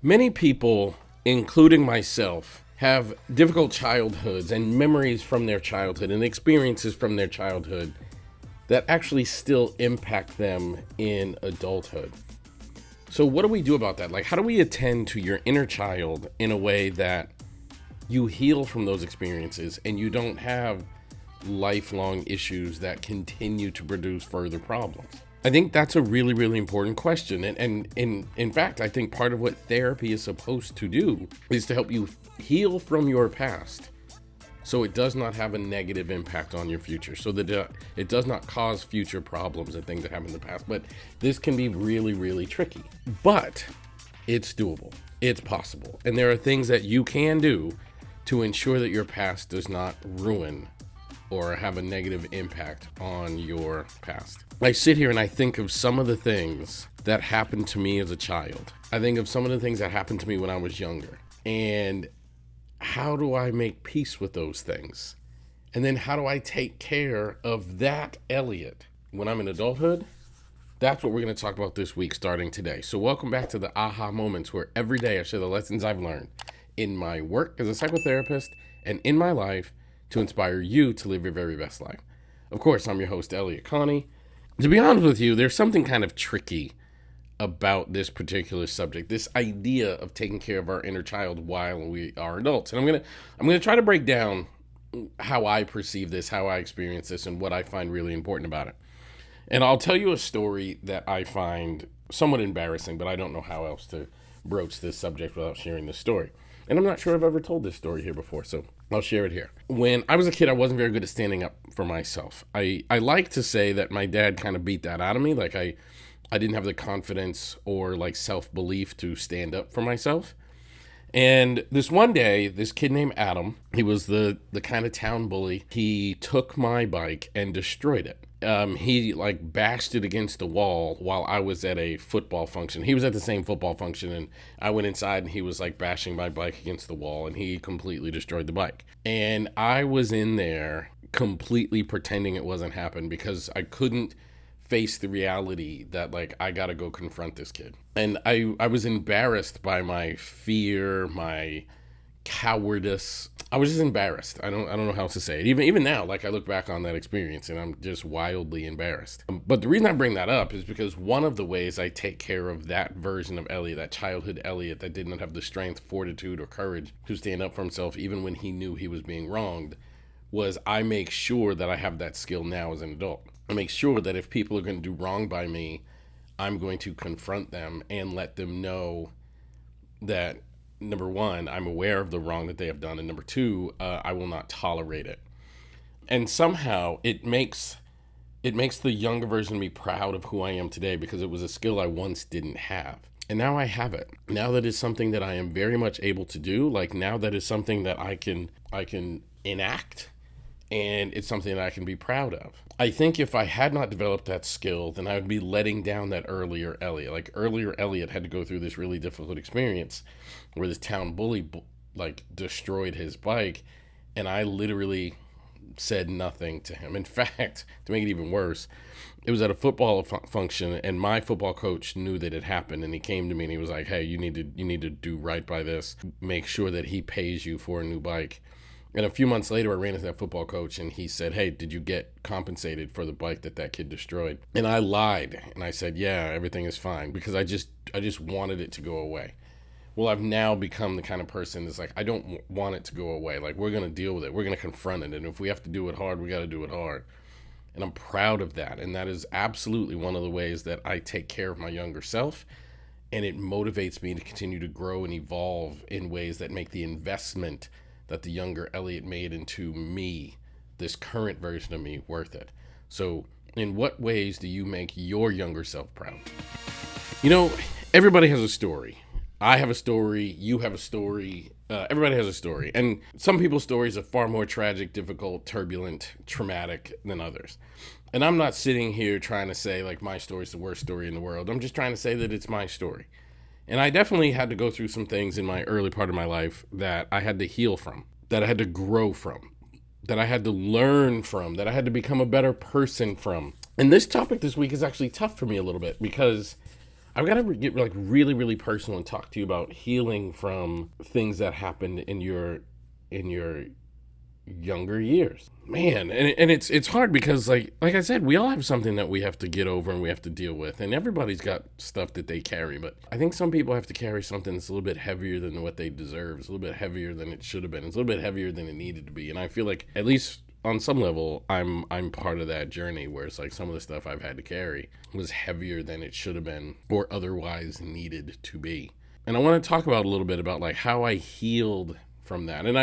Many people, including myself, have difficult childhoods and memories from their childhood and experiences from their childhood that actually still impact them in adulthood. So, what do we do about that? Like, how do we attend to your inner child in a way that you heal from those experiences and you don't have lifelong issues that continue to produce further problems? I think that's a really, really important question. And in fact, I think part of what therapy is supposed to do is to help you heal from your past so it does not have a negative impact on your future, so that it does not cause future problems and things that happened in the past. But this can be really, really tricky. But it's doable. It's possible. And there are things that you can do to ensure that your past does not ruin or have a negative impact on your past. I sit here and I think of some of the things that happened to me as a child. I think of some of the things that happened to me when I was younger. And how do I make peace with those things? And then how do I take care of that Elliott when I'm in adulthood? That's what we're going to talk about this week starting today. So welcome back to the Aha Moments, where every day I share the lessons I've learned in my work as a psychotherapist and in my life to inspire you to live your very best life. Of course, I'm your host, Elliott Connie. To be honest with you, there's something kind of tricky about this particular subject, this idea of taking care of our inner child while we are adults. And I'm gonna try to break down how I perceive this, how I experience this, and what I find really important about it. And I'll tell you a story that I find somewhat embarrassing, but I don't know how else to broach this subject without sharing this story. And I'm not sure I've ever told this story here before, so I'll share it here. When I was a kid, I wasn't very good at standing up for myself. I like to say that my dad kind of beat that out of me. Like I didn't have the confidence or like self-belief to stand up for myself. And this one day, this kid named Adam, he was the kind of town bully. He took my bike and destroyed it. He like bashed it against the wall while I was at a football function. He was at the same football function, and I went inside and he was like bashing my bike against the wall, and he completely destroyed the bike. And I was in there completely pretending it wasn't happened because I couldn't face the reality that like I gotta go confront this kid. And I was embarrassed by my fear, my cowardice. I was just embarrassed. I don't know how else to say it. Even now, like I look back on that experience and I'm just wildly embarrassed. But the reason I bring that up is because one of the ways I take care of that version of Elliott, that childhood Elliott that did not have the strength, fortitude, or courage to stand up for himself even when he knew he was being wronged, was I make sure that I have that skill now as an adult. I make sure that if people are going to do wrong by me, I'm going to confront them and let them know that, number one, I'm aware of the wrong that they have done, and number two, I will not tolerate it. And somehow it makes the younger version of me proud of who I am today, because it was a skill I once didn't have. And now I have it. Now that is something that I am very much able to do. Like now that is something that I can enact, and it's something that I can be proud of. I think if I had not developed that skill, then I would be letting down that earlier Elliott. Like earlier Elliott had to go through this really difficult experience where this town bully like destroyed his bike, and I literally said nothing to him. In fact, to make it even worse, it was at a football function, and my football coach knew that it happened, and he came to me and he was like, "Hey, you need to do right by this. Make sure that he pays you for a new bike." And a few months later, I ran into that football coach, and he said, "Hey, did you get compensated for the bike that kid destroyed?" And I lied, and I said, "Yeah, everything is fine," because I just wanted it to go away. Well, I've now become the kind of person that's like, I don't want it to go away. Like, we're going to deal with it. We're going to confront it. And if we have to do it hard, we got to do it hard. And I'm proud of that. And that is absolutely one of the ways that I take care of my younger self. And it motivates me to continue to grow and evolve in ways that make the investment that the younger Elliott made into me, this current version of me, worth it. So in what ways do you make your younger self proud? You know, everybody has a story. I have a story, you have a story, everybody has a story. And some people's stories are far more tragic, difficult, turbulent, traumatic than others. And I'm not sitting here trying to say like my story's the worst story in the world. I'm just trying to say that it's my story. And I definitely had to go through some things in my early part of my life that I had to heal from, that I had to grow from, that I had to learn from, that I had to become a better person from. And this topic this week is actually tough for me a little bit because I've got to get like really, really personal and talk to you about healing from things that happened in your younger years, man. And it's hard because like I said, we all have something that we have to get over and we have to deal with, and everybody's got stuff that they carry. But I think some people have to carry something that's a little bit heavier than what they deserve. It's a little bit heavier than it should have been. It's a little bit heavier than it needed to be. And I feel like, at least on some level, I'm part of that journey, where it's like some of the stuff I've had to carry was heavier than it should have been or otherwise needed to be. And I want to talk about a little bit about like how I healed from that. And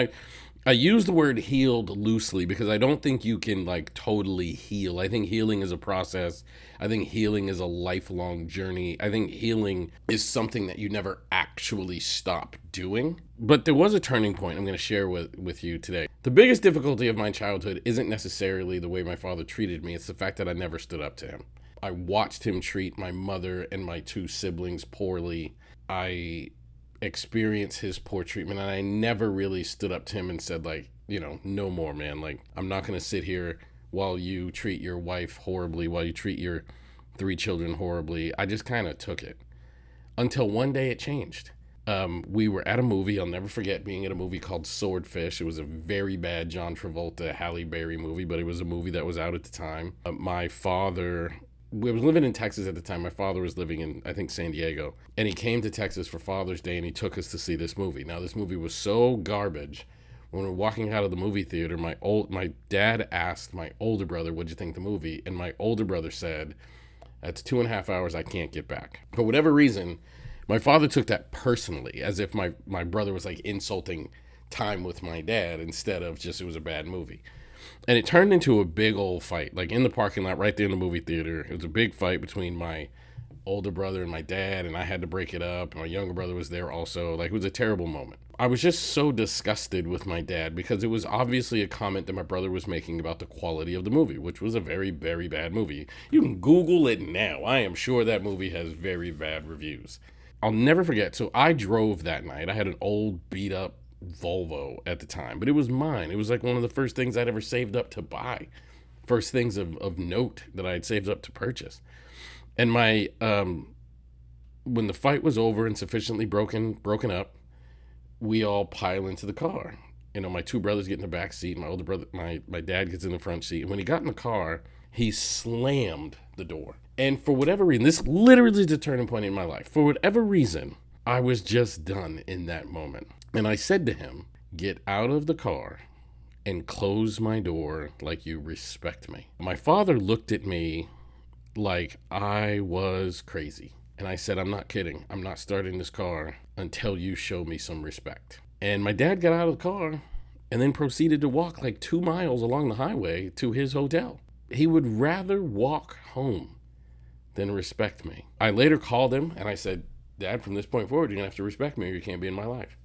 I use the word healed loosely because I don't think you can like totally heal. I think healing is a process. I think healing is a lifelong journey. I think healing is something that you never actually stop doing. But there was a turning point I'm going to share with you today. The biggest difficulty of my childhood isn't necessarily the way my father treated me. It's the fact that I never stood up to him. I watched him treat my mother and my two siblings poorly. I experience his poor treatment, and I never really stood up to him and said, like, no more, man. Like, I'm not going to sit here while you treat your wife horribly, while you treat your 3 children horribly. I just kind of took it until one day it changed. We were at a movie. I'll never forget being at a movie called Swordfish. It was a very bad John Travolta, Halle Berry movie, but it was a movie that was out at the time. My father, we was living in Texas at the time. My father was living in, I think, San Diego. And he came to Texas for Father's Day, and he took us to see this movie. Now, this movie was so garbage. When we were walking out of the movie theater, my dad asked my older brother, what'd you think of the movie? And my older brother said, that's 2.5 hours I can't get back. For whatever reason, my father took that personally, as if my brother was like insulting time with my dad instead of just it was a bad movie. And it turned into a big old fight, like in the parking lot right there in the movie theater. It was a big fight between my older brother and my dad, and I had to break it up. My younger brother was there also. Like, it was a terrible moment. I was just so disgusted with my dad because it was obviously a comment that my brother was making about the quality of the movie, which was a very, very bad movie. You can Google it now. I am sure that movie has very bad reviews. I'll never forget. So I drove that night. I had an old beat up Volvo at the time, but it was mine. It was like one of the first things I'd ever saved up to buy. First things of note that I had saved up to purchase. And my when the fight was over and sufficiently broken up, we all pile into the car. My 2 brothers get in the back seat. My older brother, my dad gets in the front seat. And when he got in the car, he slammed the door. And for whatever reason, this literally is the turning point in my life. For whatever reason, I was just done in that moment. And I said to him, get out of the car and close my door like you respect me. My father looked at me like I was crazy. And I said, I'm not kidding. I'm not starting this car until you show me some respect. And my dad got out of the car and then proceeded to walk like 2 miles along the highway to his hotel. He would rather walk home than respect me. I later called him and I said, Dad, from this point forward, you're going to have to respect me or you can't be in my life.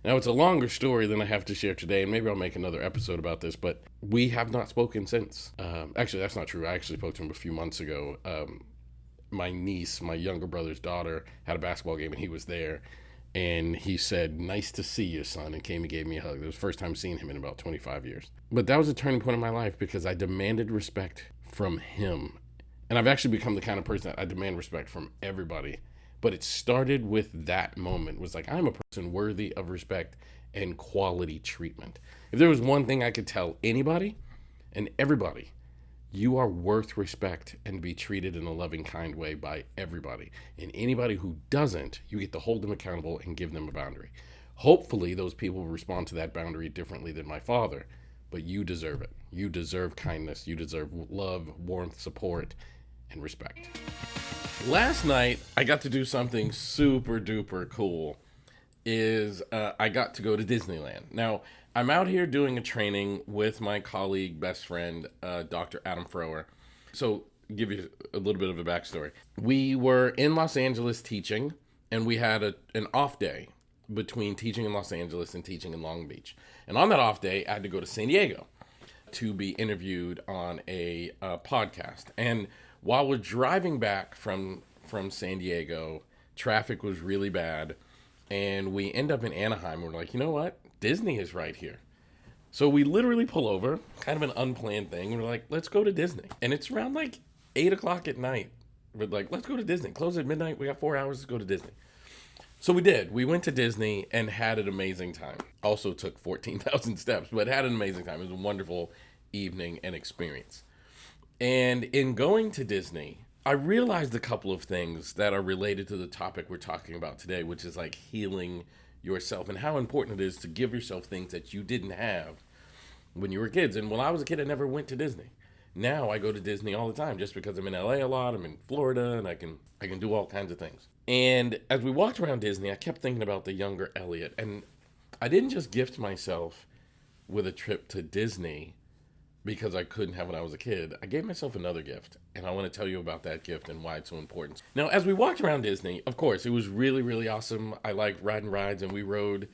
Now, it's a longer story than I have to share today, and maybe I'll make another episode about this, but we have not spoken since. Actually, that's not true. I actually spoke to him a few months ago. My niece, my younger brother's daughter, had a basketball game, and he was there, and he said, nice to see you, son, and came and gave me a hug. It was the first time seeing him in about 25 years. But that was a turning point in my life because I demanded respect from him. And I've actually become the kind of person that I demand respect from everybody. But it started with that moment. It was like, I'm a person worthy of respect and quality treatment. If there was one thing I could tell anybody and everybody, you are worth respect and be treated in a loving, kind way by everybody. And anybody who doesn't, you get to hold them accountable and give them a boundary. Hopefully, those people will respond to that boundary differently than my father, but you deserve it. You deserve kindness. You deserve love, warmth, support, and respect. Last night, I got to do something super duper cool. I got to go to Disneyland. Now, I'm out here doing a training with my colleague, best friend, Dr. Adam Frower. So, give you a little bit of a backstory. We were in Los Angeles teaching, and we had an off day between teaching in Los Angeles and teaching in Long Beach. And on that off day, I had to go to San Diego to be interviewed on a podcast. And while we're driving back from San Diego, traffic was really bad, and we end up in Anaheim. We're like, you know what? Disney is right here. So we literally pull over, kind of an unplanned thing. We're like, let's go to Disney. And it's around like 8 o'clock at night. We're like, let's go to Disney. Close at midnight. We got 4 hours to go to Disney. So we did. We went to Disney and had an amazing time. Also took 14,000 steps, but had an amazing time. It was a wonderful evening and experience. And in going to Disney, I realized a couple of things that are related to the topic we're talking about today, which is like healing yourself and how important it is to give yourself things that you didn't have when you were kids. And when I was a kid, I never went to Disney. Now I go to Disney all the time just because I'm in LA a lot, I'm in Florida, and I can do all kinds of things. And as we walked around Disney, I kept thinking about the younger Elliott, and I didn't just gift myself with a trip to Disney because I couldn't have when I was a kid. I gave myself another gift, and I want to tell you about that gift and why it's so important. Now, as we walked around Disney, of course, it was really, really awesome. I like riding rides, and we rode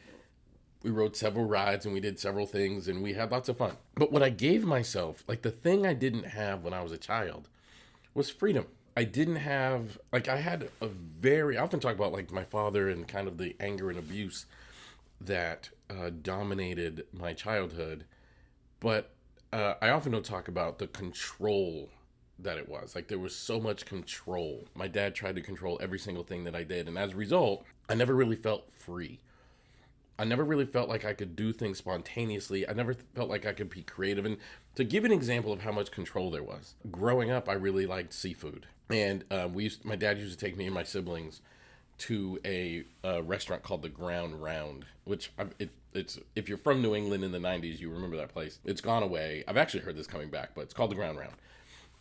several rides, and we did several things, and we had lots of fun. But what I gave myself, like the thing I didn't have when I was a child, was freedom. I didn't have, like I had I often talk about like my father and kind of the anger and abuse that dominated my childhood, but I often don't talk about the control that it was. Like there was so much control. My dad tried to control every single thing that I did, and as a result, I never really felt free. I never really felt like I could do things spontaneously. I never felt like I could be creative. And to give an example of how much control there was, growing up, I really liked seafood. And my dad used to take me and my siblings to a restaurant called the Ground Round, which it's if you're from New England in the 90s, you remember that place. It's gone away. I've actually heard this coming back, but it's called the Ground Round.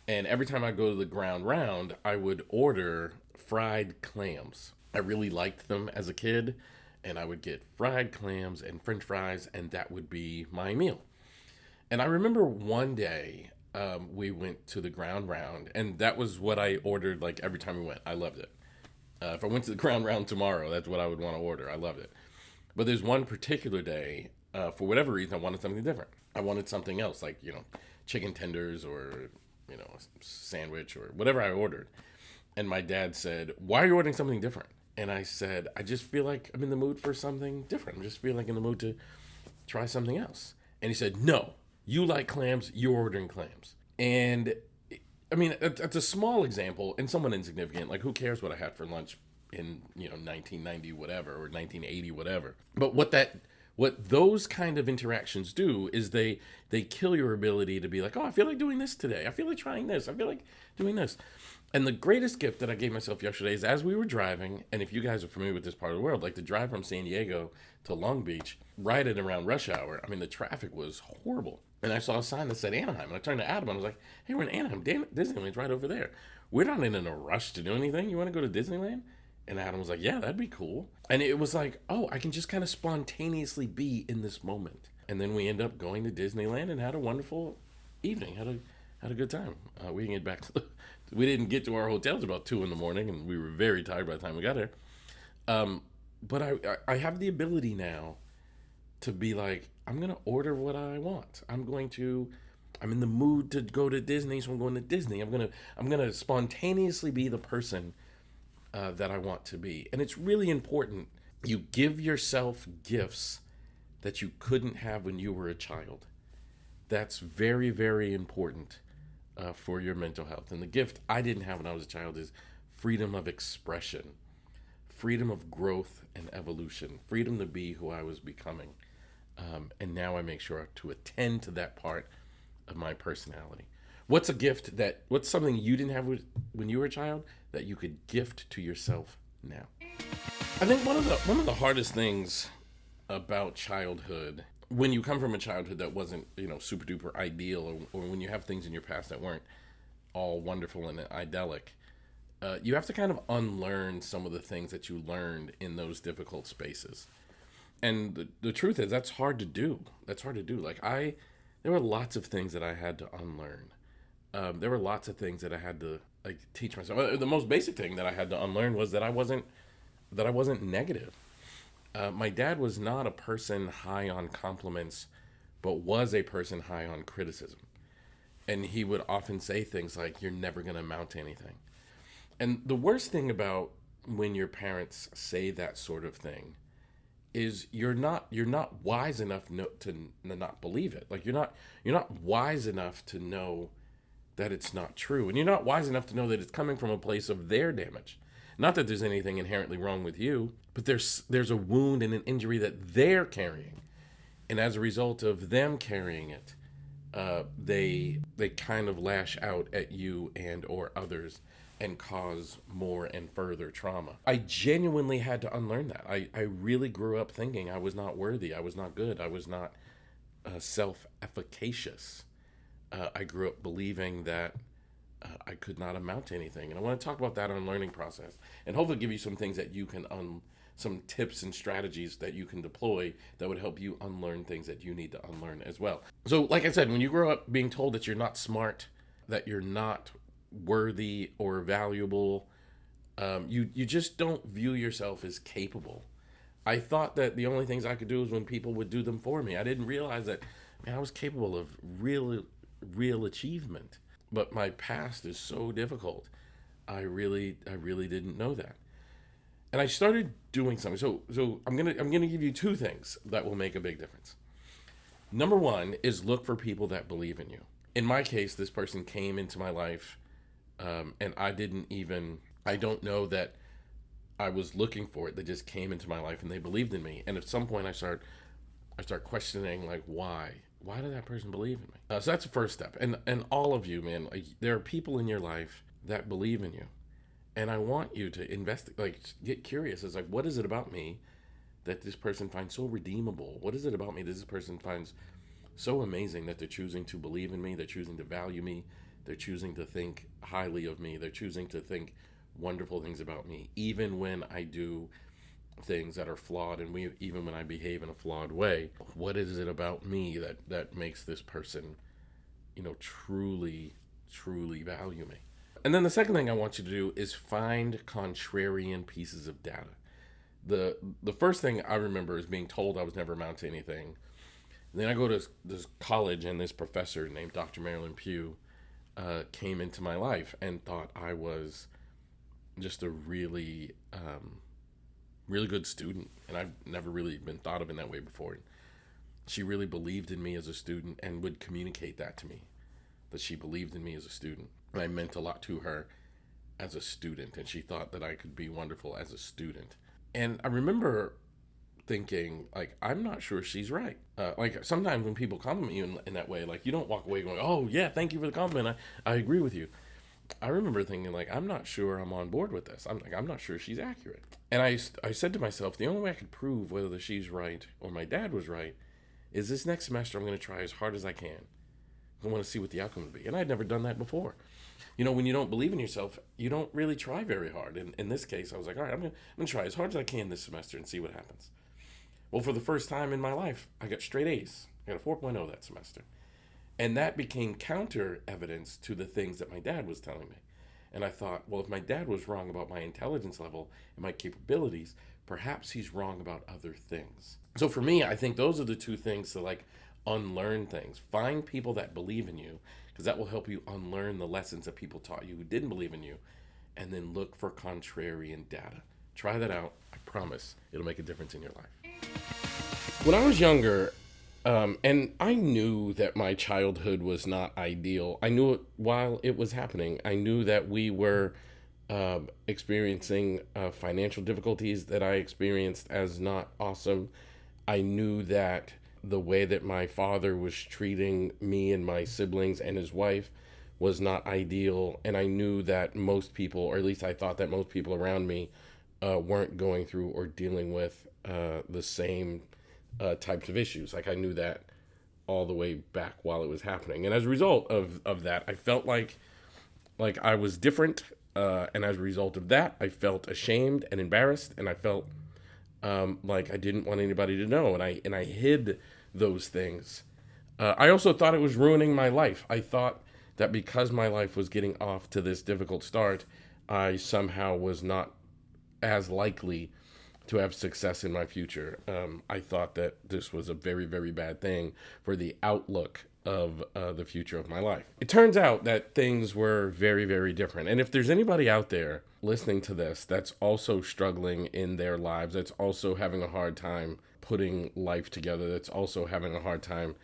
And every time I go to the Ground Round, I would order fried clams. I really liked them as a kid, and I would get fried clams and french fries, and that would be my meal. And I remember one day we went to the Ground Round, and that was what I ordered like every time we went. I loved it. If I went to the Ground Round tomorrow, that's what I would want to order. I loved it. But there's one particular day, for whatever reason, I wanted something different. I wanted something else, like, chicken tenders or, a sandwich or whatever I ordered. And my dad said, "Why are you ordering something different?" And I said, "I just feel like I'm in the mood for something different. I just feel like in the mood to try something else." And he said, "No, you like clams, you're ordering clams." And I mean, it's a small example and somewhat insignificant. Like, who cares what I had for lunch in 1990 whatever or 1980 whatever. But what those kind of interactions do is they kill your ability to be like, "Oh, I feel like doing this today. I feel like trying this. I feel like doing this." And the greatest gift that I gave myself yesterday is as we were driving, and if you guys are familiar with this part of the world, like the drive from San Diego to Long Beach, right at around rush hour, I mean, the traffic was horrible. And I saw a sign that said Anaheim, and I turned to Adam, and I was like, "Hey, we're in Anaheim. Damn it, Disneyland's right over there. We're not in a rush to do anything. You want to go to Disneyland?" And Adam was like, "Yeah, that'd be cool." And it was like, oh, I can just kind of spontaneously be in this moment. And then we end up going to Disneyland and had a wonderful evening. Had a good time. We didn't get back to we didn't get to our hotels about 2 in the morning, and we were very tired by the time we got there. But I have the ability now to be like, I'm gonna order what I want. I'm in the mood to go to Disney, so I'm going to Disney. I'm gonna spontaneously be the person that I want to be. And it's really important you give yourself gifts that you couldn't have when you were a child. That's very, very important for your mental health. And the gift I didn't have when I was a child is freedom of expression, freedom of growth and evolution, freedom to be who I was becoming. And now I make sure to attend to that part of my personality. What's something you didn't have when you were a child that you could gift to yourself now? I think one of the hardest things about childhood, when you come from a childhood that wasn't, super duper ideal, or when you have things in your past that weren't all wonderful and idyllic, you have to kind of unlearn some of the things that you learned in those difficult spaces. And the truth is, that's hard to do. Like there were lots of things that I had to unlearn. There were lots of things that I had to teach myself. The most basic thing that I had to unlearn was that I wasn't negative. My dad was not a person high on compliments, but was a person high on criticism. And he would often say things like, "You're never going to amount to anything." And the worst thing about when your parents say that sort of thing is you're not wise enough to not believe it. Like you're not wise enough to know that it's not true. And you're not wise enough to know that it's coming from a place of their damage. Not that there's anything inherently wrong with you, but there's a wound and an injury that they're carrying. And as a result of them carrying it, they kind of lash out at you and or others and cause more and further trauma. I genuinely had to unlearn that. I really grew up thinking I was not worthy, I was not good, I was not self-efficacious. I grew up believing that I could not amount to anything. And I want to talk about that unlearning process and hopefully give you some things that you can, some tips and strategies that you can deploy that would help you unlearn things that you need to unlearn as well. So like I said, when you grow up being told that you're not smart, that you're not worthy or valuable, you just don't view yourself as capable. I thought that the only things I could do was when people would do them for me. I didn't realize that, man, I was capable of real achievement. But my past is so difficult. I really didn't know that. And I started doing something. So I'm gonna give you two things that will make a big difference. Number one is look for people that believe in you. In my case, this person came into my life, and I don't know that I was looking for it. They just came into my life and they believed in me. And at some point I start questioning, like, why did that person believe in me? So that's the first step. And all of you, man, like, there are people in your life that believe in you. And I want you to get curious. It's like, what is it about me that this person finds so redeemable? What is it about me that this person finds so amazing that they're choosing to believe in me? They're choosing to value me. They're choosing to think highly of me. They're choosing to think wonderful things about me, even when I do things that are flawed, and even when I behave in a flawed way. What is it about me that makes this person, truly value me? And then the second thing I want you to do is find contrarian pieces of data. The first thing I remember is being told I was never amount to anything. And then I go to this college, and this professor named Dr. Marilyn Pugh came into my life and thought I was just a really good student, and I've never really been thought of in that way before. She really believed in me as a student and would communicate that to me, that she believed in me as a student. And I meant a lot to her as a student, and she thought that I could be wonderful as a student. And I remember thinking, like, I'm not sure she's right. Like, sometimes when people compliment you in that way, like, you don't walk away going, oh yeah, thank you for the compliment, I agree with you. I remember thinking, like, I'm not sure I'm on board with this. I'm not sure she's accurate. And I said to myself, the only way I could prove whether she's right or my dad was right is this next semester I'm going to try as hard as I can. I want to see what the outcome would be. And I'd never done that before. When you don't believe in yourself, you don't really try very hard. And in this case, I was like, all right, I'm going to try as hard as I can this semester and see what happens. Well, for the first time in my life, I got straight A's. I got a 4.0 that semester. And that became counter evidence to the things that my dad was telling me. And I thought, well, if my dad was wrong about my intelligence level and my capabilities, perhaps he's wrong about other things. So for me, I think those are the two things to, like, unlearn things. Find people that believe in you, because that will help you unlearn the lessons that people taught you who didn't believe in you. And then look for contrarian data. Try that out. I promise it'll make a difference in your life. When I was younger, and I knew that my childhood was not ideal. I knew it while it was happening. I knew that we were experiencing financial difficulties that I experienced as not awesome. I knew that the way that my father was treating me and my siblings and his wife was not ideal. And I knew that most people, or at least I thought that most people around me, weren't going through or dealing with the same types of issues. Like, I knew that all the way back while it was happening. And as a result of that, I felt like I was different. And as a result of that, I felt ashamed and embarrassed, and I felt like I didn't want anybody to know. And I hid those things. I also thought it was ruining my life. I thought that because my life was getting off to this difficult start, I somehow was not as likely to have success in my future. I thought that this was a very, very bad thing for the outlook of the future of my life. It turns out that things were very, very different. And if there's anybody out there listening to this that's also struggling in their lives, that's also having a hard time putting life together, that's also having a hard time,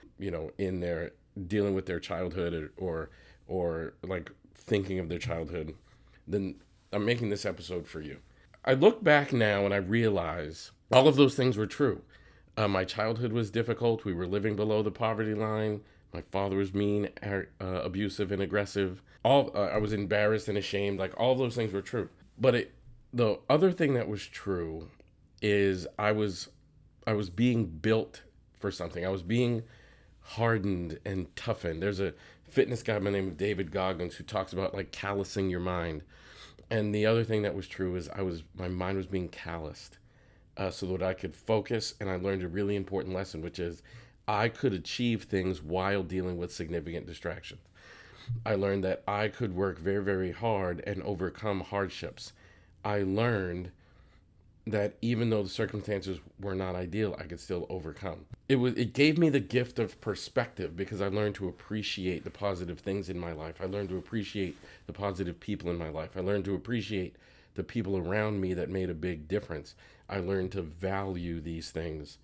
in their dealing with their childhood or or like thinking of their childhood, then I'm making this episode for you. I look back now and I realize all of those things were true. My childhood was difficult. We were living below the poverty line. My father was mean, abusive, and aggressive. I was embarrassed and ashamed. Like, all of those things were true. But the other thing that was true is I was being built for something. I was being hardened and toughened. There's a fitness guy by the name of David Goggins who talks about like callousing your mind. And the other thing that was true is my mind was being calloused, so that I could focus. And I learned a really important lesson, which is I could achieve things while dealing with significant distractions. I learned that I could work very, very hard and overcome hardships. I learned that even though the circumstances were not ideal, I could still overcome. It gave me the gift of perspective, because I learned to appreciate the positive things in my life. I learned to appreciate the positive people in my life. I learned to appreciate the people around me that made a big difference. I learned to value these things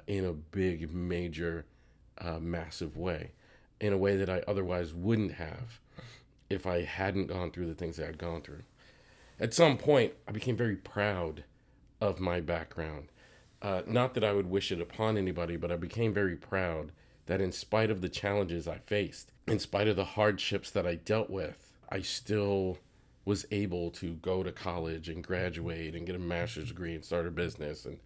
in a big, major, massive way, in a way that I otherwise wouldn't have if I hadn't gone through the things that I'd gone through. At some point, I became very proud of my background. Not that I would wish it upon anybody, but I became very proud that in spite of the challenges I faced, in spite of the hardships that I dealt with, I still was able to go to college and graduate and get a master's degree and start a business. And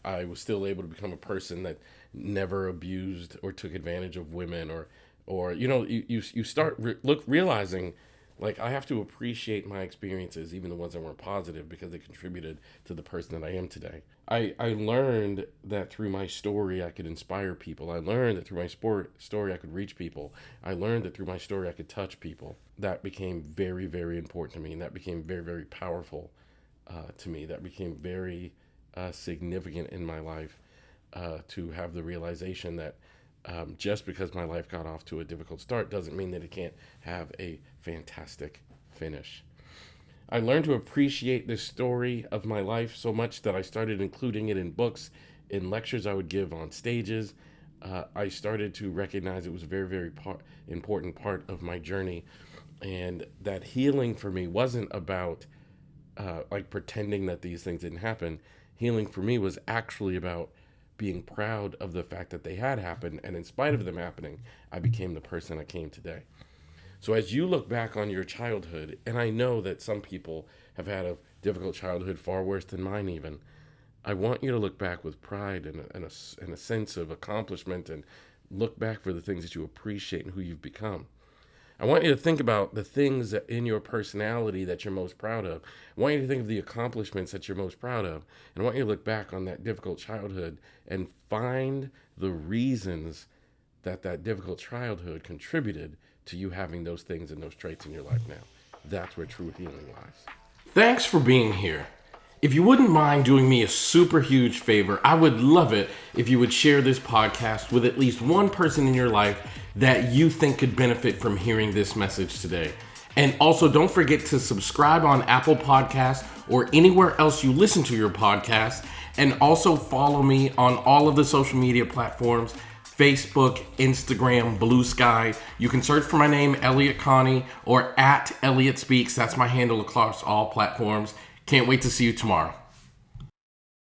I was still able to become a person that never abused or took advantage of women, or you start realizing, like, I have to appreciate my experiences, even the ones that weren't positive, because they contributed to the person that I am today. I learned that through my story I could inspire people. I learned that through my story I could reach people. I learned that through my story I could touch people. That became very, very important to me, and that became very, very powerful to me. That became very significant in my life, to have the realization that just because my life got off to a difficult start doesn't mean that it can't have a fantastic finish. I learned to appreciate this story of my life so much that I started including it in books, in lectures I would give on stages. I started to recognize it was a very, very important part of my journey, and that healing for me wasn't about like pretending that these things didn't happen. Healing for me was actually about being proud of the fact that they had happened, and in spite of them happening, I became the person I came today. So as you look back on your childhood, and I know that some people have had a difficult childhood far worse than mine even, I want you to look back with pride and a sense of accomplishment, and look back for the things that you appreciate and who you've become. I want you to think about the things that in your personality that you're most proud of. I want you to think of the accomplishments that you're most proud of. And I want you to look back on that difficult childhood and find the reasons that difficult childhood contributed to you having those things and those traits in your life now. That's where true healing lies. Thanks for being here. If you wouldn't mind doing me a super huge favor, I would love it if you would share this podcast with at least one person in your life that you think could benefit from hearing this message today. And also, don't forget to subscribe on Apple Podcasts or anywhere else you listen to your podcast. And also follow me on all of the social media platforms: Facebook, Instagram, Blue Sky. You can search for my name, Elliott Connie, or at Elliott Speaks. That's my handle across all platforms. Can't wait to see you tomorrow.